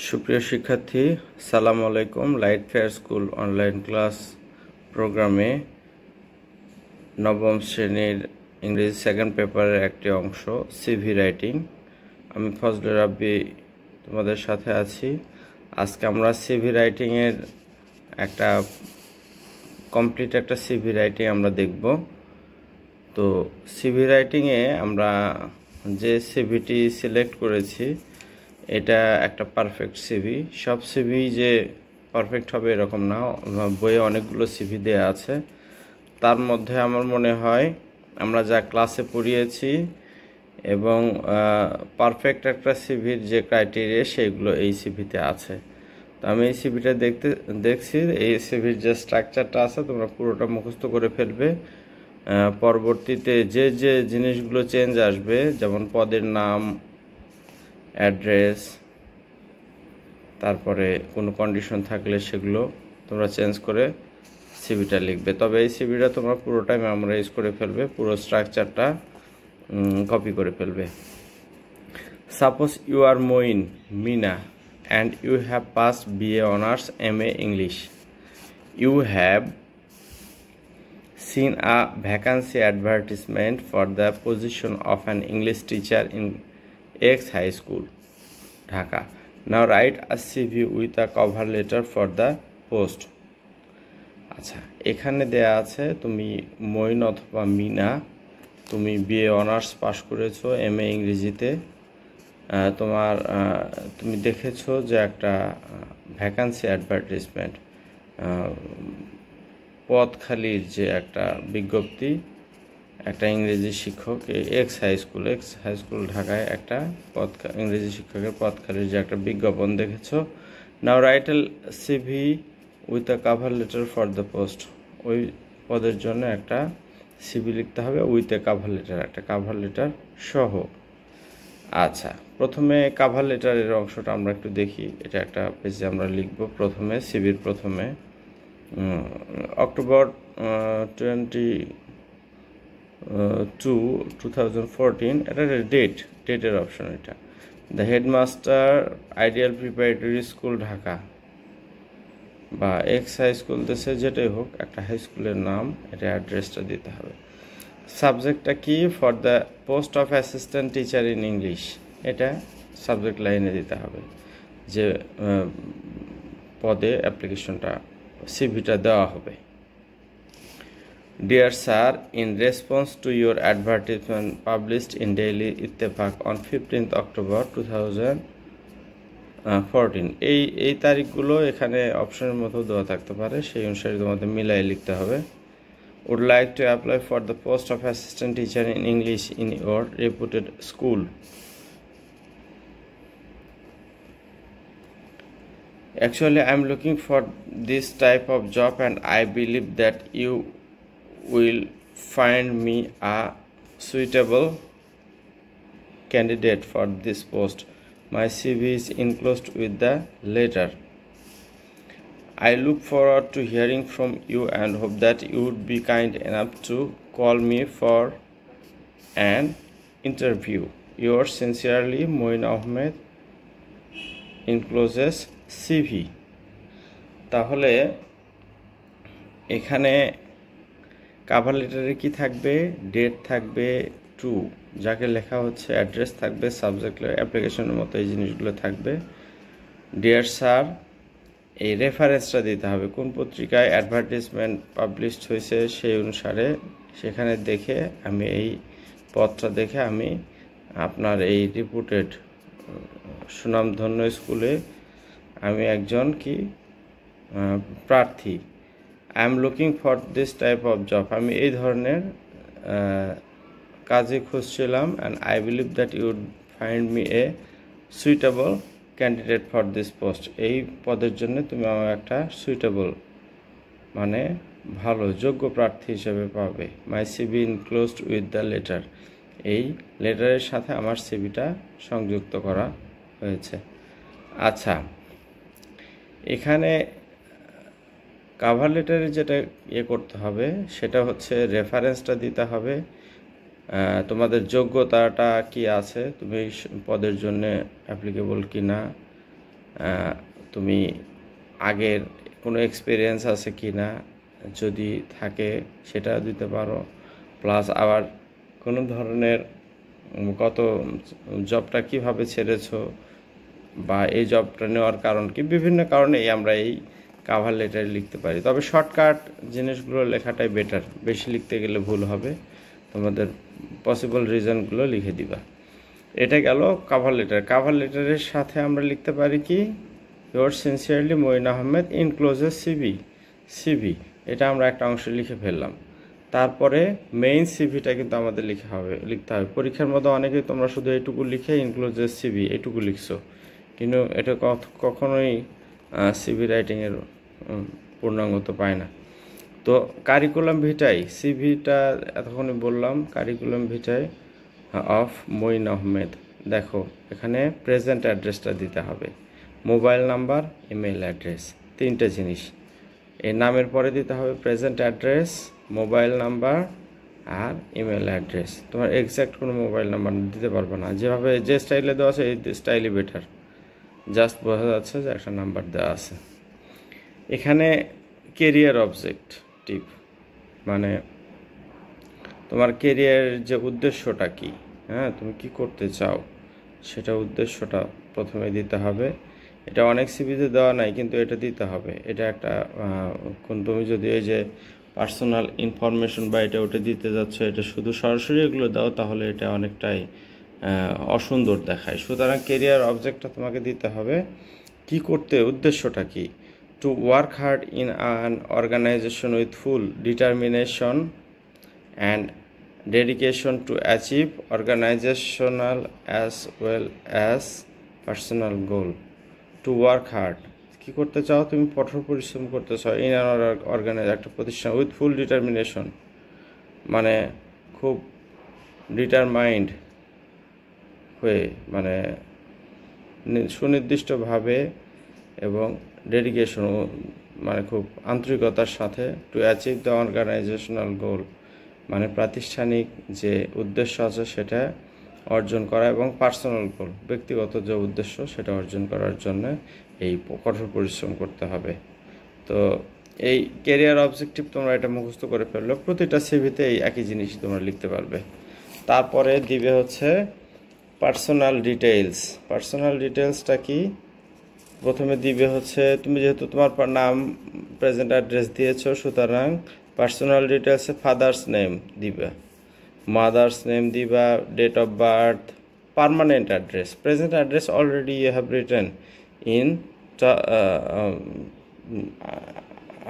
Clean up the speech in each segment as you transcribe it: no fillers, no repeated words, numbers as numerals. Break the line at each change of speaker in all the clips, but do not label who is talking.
সুপ্রিয় শিক্ষার্থী, সালাম আলাইকুম। Light fair school online class প্রোগ্রামে নবম শ্রেণীর ইংরেজি সেকেন্ড পেপারের একটি অংশ সিভি রাইটিং। আমি ফজলুর রাব্বি তোমাদের সাথে আছি। আজকে আমরা সিভি রাইটিংয়ের একটা কমপ্লিট একটা সিভি রাইটিং আমরা দেখব। তো সিভি রাইটিংয়ে আমরা যে সিভিটি সিলেক্ট করেছি এটা একটা পারফেক্ট সিভি। সব সিভি যে পারফেক্ট হবে এরকম না, বইয়ে অনেকগুলো সিভি দেওয়া আছে। তার মধ্যে আমার মনে হয় আমরা যা ক্লাসে পড়িয়েছি এবং পারফেক্ট একটা সিভির যে ক্রাইটেরিয়া সেইগুলো এই সিভিতে আছে। তো আমি এই সিভিটা দেখছি, এই সিভির যে স্ট্রাকচারটা আছে তোমরা পুরোটা মুখস্থ করে ফেলবে। পরবর্তীতে যে যে জিনিসগুলো চেঞ্জ আসবে, যেমন পদের নাম, অ্যাড্রেস, তারপরে কোনো কন্ডিশন থাকলে সেগুলো তোমরা চেঞ্জ করে সিভিটা লিখবে। তবে এই সিভিটা তোমরা পুরোটাই মেমোরাইজ করে ফেলবে, পুরো স্ট্রাকচারটা কপি করে ফেলবে। Suppose you are Moin Mina and you have passed BA Honours MA English. You have seen a vacancy advertisement for the position of an English teacher in X High School, Dhaka. Now write a CV with a cover letter for the post. আচ্ছা, এখানে দেয়া আছে তুমি মঈন অথবা মিনা, তুমি BA honours পাশ করেছো MA ইংরেজিতে। তুমি দেখেছো যে একটা ভ্যাকান্সি অ্যাডভার্টাইজমেন্ট, পদ খালির যে একটা বিজ্ঞপ্তি, একটা ইংরেজি শিক্ষক এক্স হাই স্কুল ঢাকায় একটা ইংরেজি শিক্ষকের পদ খালির যে একটা বিজ্ঞাপন দেখেছো। Now write a CV with a cover letter for the post. ওই পদের জন্য একটা সিভি লিখতে হবে উইথ এ কাভার লেটার, একটা কাভার লেটার সহ। আচ্ছা, প্রথমে কাভার লেটারের অংশটা আমরা একটু দেখি। এটা একটা পেজে আমরা লিখব। প্রথমে সিভির প্রথমে অক্টোবর 2014, এটা ডেটের অপশন। এটা the headmaster ideal preparatory school Dhaka বা এক্স হাই স্কুল, দেশে যেটাই হোক একটা হাই স্কুলের নাম, এটা অ্যাড্রেসটা দিতে হবে। সাবজেক্টটা কি? For the post of assistant teacher in English, এটা সাবজেক্ট লাইনে দিতে হবে যে পদে অ্যাপ্লিকেশনটা সিভিটা দেওয়া হবে। Dear sir, in response to your advertisement published in daily Ittefaq on 15 October 2014, এই তারিখগুলো এখানে অপশনের মতো দেওয়া থাকতে পারে, সেই অনুসারে তোমাদের মিলাই লিখতে হবে। would like to apply for the post of assistant teacher in English in your reputed school. Actually, I am looking for this type of job and I believe that you will find me a suitable candidate for this post. My CV is enclosed with the letter. I look forward to hearing from you and hope that you would be kind enough to call me for an interview. Yours sincerely, Moin Ahmed, encloses CV. তাহলে এখানে cover লেটারে কি থাকবে? Date থাকবে, two যাকে লেখা হচ্ছে, address থাকবে, subject অ্যাপ্লিকেশনের মতো এই জিনিসগুলো থাকবে। ডিয়ার স্যার, এই রেফারেন্সটা দিতে হবে, কোন পত্রিকায় অ্যাডভার্টাইজমেন্ট পাবলিশড হয়েছে সেই অনুসারে সেখানে দেখে আমি এই পদটা দেখে আমি আপনার এই রিপুটেড সুনামধন্য স্কুলে আমি একজন প্রার্থী। I am looking for this type of job, আমি এই ধরনের কাজে খুঁজছিলাম। And I believe that you would find me a suitable candidate for this post, এই পদের জন্য তুমি আমার একটা সুইটেবল মানে ভালো যোগ্য প্রার্থী হিসেবে পাবে। মাই CV enclosed with the letter, এই লেটারের সাথে আমার সিভিটা সংযুক্ত করা হয়েছে। আচ্ছা, এখানে কাভার লেটারে যেটা করতে হবে সেটা হচ্ছে রেফারেন্সটা দিতে হবে, তোমাদের যোগ্যতাটা কি আছে, তুমি এই পদের জন্য অ্যাপ্লিকেবল কি না, তুমি আগের কোনো এক্সপিরিয়েন্স আছে কি না, যদি থাকে সেটা দিতে পারো। প্লাস আবার কোনো ধরনের কত জবটা কিভাবে ছেড়েছো বা এই জবটা নেওয়ার কারণ কি, বিভিন্ন কারণেই আমরা এই কাভার লেটারে লিখতে পারি। তবে শর্টকাট জিনিসগুলো লেখাটাই বেটার, বেশি লিখতে গেলে ভুল হবে। তোমাদের পসিবল রিজনগুলো লিখে দিবা। এটা গেল কাভার লেটার। কাভার লেটারের সাথে আমরা লিখতে পারি কি, your sincerely Moin Ahmed encloses CV, এটা আমরা একটা অংশ লিখে ফেললাম। তারপরে মেইন সিভিটা কিন্তু আমাদের লিখতে হবে। পরীক্ষার মধ্যে অনেকেই তোমরা শুধু এইটুকু লিখে ইনক্লোজেস সিভি এইটুকু লিখছো, কিন্তু এটা কখনোই সিভি রাইটিংয়ের পূর্ণাঙ্গ তো পায় না। তো কারিকুলাম ভিটাই, সিভিটা এতক্ষণই বললাম, কারিকুলাম ভিটাই অফ মঈন আহমেদ। দেখো এখানে প্রেজেন্ট অ্যাড্রেসটা দিতে হবে, মোবাইল নাম্বার, ইমেল অ্যাড্রেস, তিনটে জিনিস। এই নামের পরে দিতে হবে প্রেজেন্ট অ্যাড্রেস, মোবাইল নাম্বার আর ইমেল অ্যাড্রেস। তোমার এক্স্যাক্ট কোনো মোবাইল নাম্বার দিতে পারবে না, যেভাবে যে স্টাইলে দেওয়া আছে এই স্টাইলই বেটার, জাস্ট বোঝা যাচ্ছে যে একটা নাম্বার দেওয়া আছে। এখানে কেরিয়ার অবজেক্টিভ, মানে তোমার কেরিয়ারের যে উদ্দেশ্যটা কি, হ্যাঁ তুমি কি করতে চাও সেটা উদ্দেশ্যটা প্রথমে দিতে হবে। এটা অনেক সিভিতে দেওয়া নাই, কিন্তু এটা দিতে হবে। এটা একটা তুমি যদি এই যে পার্সোনাল ইনফরমেশন বা এটা ওটা দিতে যাচ্ছ, এটা শুধু সরাসরি এগুলো দাও তাহলে এটা অনেকটাই অসুন্দর দেখায়। সুতরাং কেরিয়ার অবজেক্টটা তোমাকে দিতে হবে। কি করতে, উদ্দেশ্যটা কি, to work hard in an organization with full determination and dedication to achieve organizational as well as personal goal. To work hard, কি করতে চাও তুমি, কঠোর পরিশ্রম করতে চাও ইন অ্যান অর্গানাইজ, একটা প্রতিষ্ঠান, উইথ ফুল ডিটারমিনেশন, মানে খুব ডিটারমাইন্ড হয়ে, মানে সুনির্দিষ্টভাবে, এবং ডেডিকেশন মানে খুব আন্তরিকতার সাথে, টু অ্যাচিভ দ্য অর্গানাইজেশনাল গোল মানে প্রাতিষ্ঠানিক যে উদ্দেশ্য আছে সেটা অর্জন করা, এবং পার্সোনাল গোল ব্যক্তিগত যে উদ্দেশ্য সেটা অর্জন করার জন্য এই কঠোর পরিশ্রম করতে হবে। তো এই ক্যারিয়ার অবজেক্টিভ তোমরা এটা মুখস্থ করে ফেললো, প্রতিটা সিভিতে এই একই জিনিসই তোমরা লিখতে পারবে। তারপরে দিবে হচ্ছে পার্সোনাল ডিটেইলস। পার্সোনাল ডিটেইলসটা কি, প্রথমে দিবে হচ্ছে, তুমি যেহেতু তোমার নাম প্রেজেন্ট অ্যাড্রেস দিয়েছো, সুতরাং পার্সোনাল ডিটেলসে ফাদার্স নেম দিবা, মাদার্স নেম দিবা, date of birth, permanent address. Present address already you have written in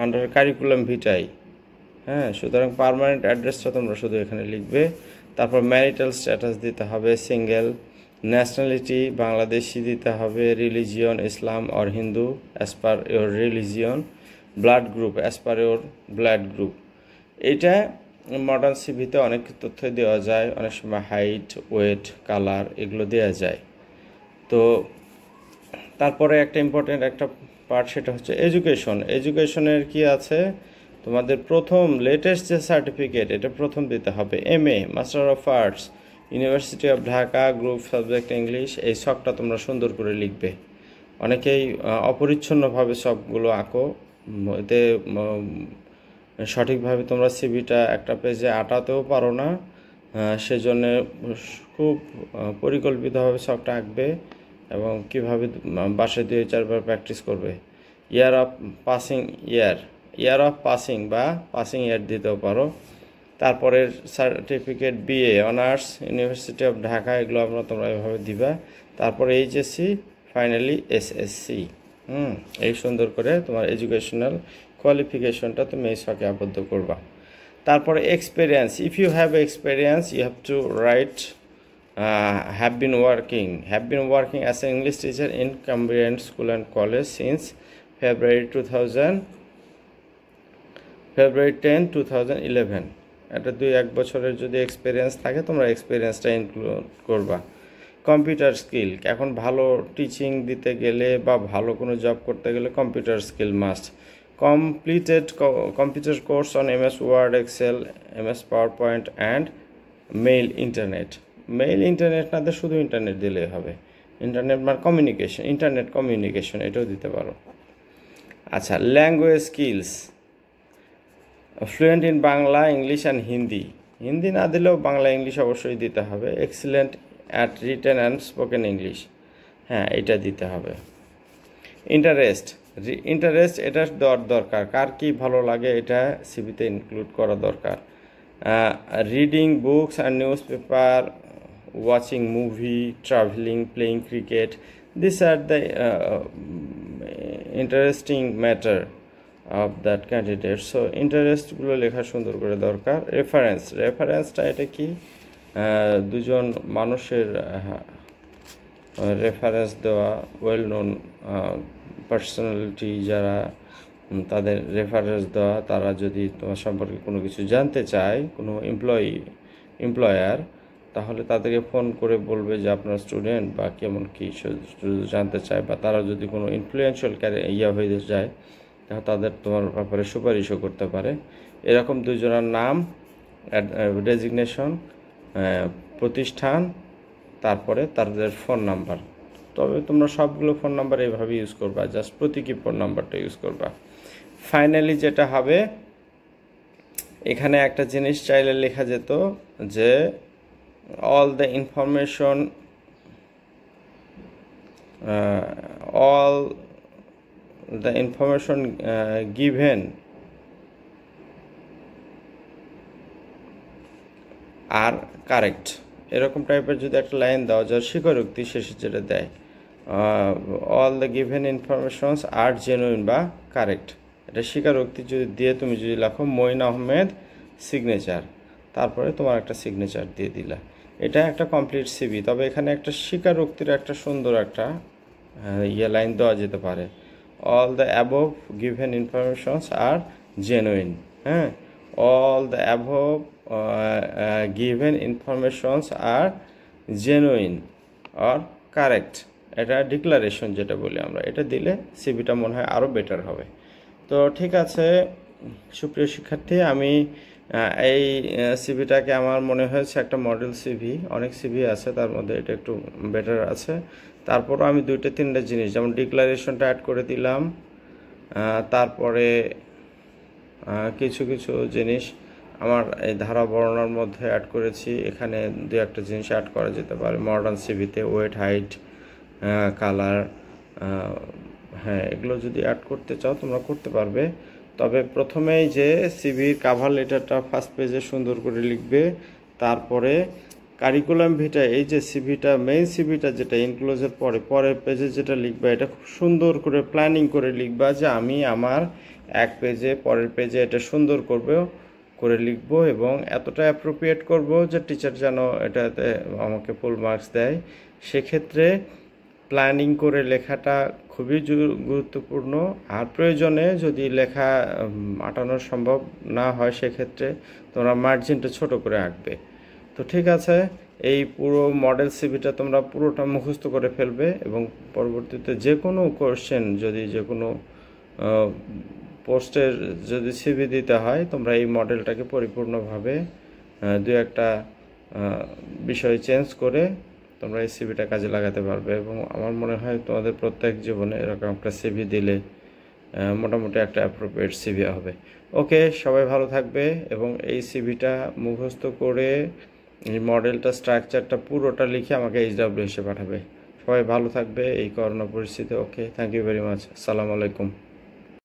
under curriculum ভিটাই, হ্যাঁ, সুতরাং পার্মানেন্ট অ্যাড্রেসটা তোমরা শুধু এখানে লিখবে। তারপর ম্যারিটাল স্ট্যাটাস দিতে হবে, সিঙ্গেল, ন্যাশনালিটি বাংলাদেশি দিতে হবে, religion Islam or Hindu as per your religion, blood group as per your blood group. এইটা মডার্ন সিভিতে অনেক তথ্য দেওয়া যায়, অনেক সময় হাইট, ওয়েট, কালার এগুলো দেওয়া যায়। তো তারপরে একটা ইম্পর্টেন্ট একটা পার্ট, সেটা হচ্ছে এডুকেশন। এডুকেশনের কি আছে, তোমাদের প্রথম লেটেস্ট যে সার্টিফিকেট এটা প্রথম দিতে হবে, MA master of arts university of Dhaka, group subject English. এই শখটা তোমরা সুন্দর করে লিখবে। অনেকেই অপরিচ্ছন্নভাবে সবগুলো আঁকো, এতে সঠিকভাবে তোমরা সিভিটা একটা পেজে আটাতেও পারো না, সেজন্য খুব পরিকল্পিতভাবে শখটা আঁকবে এবং কীভাবে বাসায় 2-4 বার প্র্যাকটিস করবে। Year of passing, year of passing বা পাসিং ইয়ার দিতেও পারো। তারপরে certificate BA honours university of Dhaka, এগুলো তোমরা এভাবে দিবা। তারপরে HSC, ফাইনালি SSC। এই সুন্দর করে তোমার এডুকেশনাল কোয়ালিফিকেশনটা তুমি এই শখে আবদ্ধ করবা। তারপরে experience, if you have experience you have to write have been working as an English teacher in Cambridge School and College since February 10, 2011। এটা 2-1 বছরের যদি এক্সপিরিয়েন্স থাকে তোমরা এক্সপিরিয়েন্সটা ইনক্লুড করবা। কম্পিউটার স্কিল, এখন ভালো টিচিং দিতে গেলে বা ভালো কোনো জব করতে গেলে computer skill must. Completed computer course on MS Word, Excel, MS PowerPoint and mail internet. Mail internet না দিয়ে শুধু ইন্টারনেট দিলেই হবে। ইন্টারনেট মানে কমিউনিকেশন, ইন্টারনেট কমিউনিকেশন এটাও দিতে পারো। আচ্ছা, language skills, fluent in Bangla, English and Hindi. Hindi না দিলেও বাংলা ইংলিশ অবশ্যই দিতে হবে। Excellent at written and spoken English, হ্যাঁ এটা দিতে হবে। ইন্টারেস্ট, ইন্টারেস্ট এটা দরকার, কার কি ভালো লাগে এটা সিভিতে ইনক্লুড করা দরকার। Reading books and newspaper, watching movie, travelling, playing cricket, this are the interesting matter of that candidate. So ইন্টারেস্টগুলো লেখা সুন্দর করে দরকার। রেফারেন্স, রেফারেন্সটা এটা কি, দুজন মানুষের রেফারেন্স দেওয়া, ওয়েল নোন পার্সোনালিটি যারা, তাদের রেফারেন্স দেওয়া। তারা যদি তোমার সম্পর্কে কোনো কিছু জানতে চায়, কোনো এমপ্লয়ার, তাহলে তাদেরকে ফোন করে বলবে যে আপনার স্টুডেন্ট বা কেমন কী জানতে চায়, বা তারা যদি কোনো ইনফ্লুয়েন্সিয়াল হয়ে যায় তাহলে তাদের তোমার ব্যাপারে সুপারিশও করতে পারে। এরকম দুজনের নাম, ডেজিগনেশন, প্রতিষ্ঠান, তারপরে তাদের ফোন নাম্বার। তবে তোমরা সবগুলো ফোন নাম্বার এইভাবে ইউজ করবা, জাস্ট প্রতীকী ফোন নাম্বারটা ইউজ করবা। ফাইনালি যেটা হবে, এখানে একটা জিনিস চাইলে লেখা যেত যে all the information given are correct, এরকম টাইপের যদি একটা লাইন দাও যার স্বীকারোক্তি শেষে যেটা দেয়, all the given informations are genuine বা কারেক্ট, এটা স্বীকারোক্তি যদি দিয়ে তুমি যদি লেখো মঈন আহমেদ সিগনেচার, তারপরে তোমার একটা সিগনেচার দিয়ে দিলা, এটা একটা কমপ্লিট সিভি। তবে এখানে একটা স্বীকারোক্তির একটা সুন্দর একটা লাইন দেওয়া যেতে পারে, all the above given informations are genuine. হ্যাঁ, all the above given informations are genuine or correct, এটা ডিক্লারেশন যেটা বলি আমরা, এটা দিলে সিভিটা মনে হয় আরও বেটার হবে। তো ঠিক আছে সুপ্রিয় শিক্ষার্থী, আমি এই সিভিটাকে আমার মনে হয়েছে একটা মডেল সিভি, অনেক সিভি আছে তার মধ্যে এটা একটু বেটার আছে। তারপরও আমি 2-3টা জিনিস যেমন ডিক্লারেশনটা অ্যাড করে দিলাম, তারপরে কিছু কিছু জিনিস আমার এই ধারা বর্ণনার মধ্যে অ্যাড করেছি। এখানে 2-1টা জিনিস অ্যাড করা যেতে পারে মডার্ন সিভিতে, ওয়েট, হাইট, কালার, হ্যাঁ এগুলো যদি অ্যাড করতে চাও তোমরা করতে পারবে। তবে প্রথমেই যে সিভির কাভার লেটারটা ফার্স্ট পেজে সুন্দর করে লিখবে, তারপরে কারিকুলাম ভিটা, এই যে সিভিটা মেইন সিভিটা যেটা ইনক্লোজের পরের পেজে যেটা লিখবা, এটা খুব সুন্দর করে প্ল্যানিং করে লিখবা যে আমি আমার এক পেজে পরের পেজে এটা সুন্দর করে লিখবো এবং এতটা অ্যাপ্রোপ্রিয়েট করব যে টিচার যেন এটাতে আমাকে ফুল মার্কস দেয়। সেক্ষেত্রে প্ল্যানিং করে লেখাটা খুবই গুরুত্বপূর্ণ। আর প্রয়োজনে যদি লেখা আটানো সম্ভব না হয় সেক্ষেত্রে তোমরা মার্জিনটা ছোট করে আঁকবে। তো ঠিক আছে, এই পুরো মডেল সিভিটা তোমরা পুরোটা মুখস্থ করে ফেলবে এবং পরবর্তীতে যে কোনো কোশ্চেন, যদি যে কোনো পোস্টের যদি সিভি দিতে হয়, তোমরা এই মডেলটাকে পরিপূর্ণভাবে 2-1টা বিষয় চেঞ্জ করে তোমরা এই সিভিটা কাজে লাগাতে পারবে। এবং আমার মনে হয় তোমাদের প্রত্যেক জীবনে এরকম একটা সিভি দিলে মোটামুটি একটা অ্যাপ্রোপ্রিয়েট সিভি হবে। ওকে, সবাই ভালো থাকবে এবং এই সিভিটা মুখস্থ করে এই মডেলটা স্ট্রাকচারটা পুরোটা লিখে আমাকে HW এসে পাঠাবে। সবাই ভালো থাকবে এই করোনা পরিস্থিতিতে। ওকে, থ্যাংক ইউ ভেরি মাচ। আসসালামু আলাইকুম।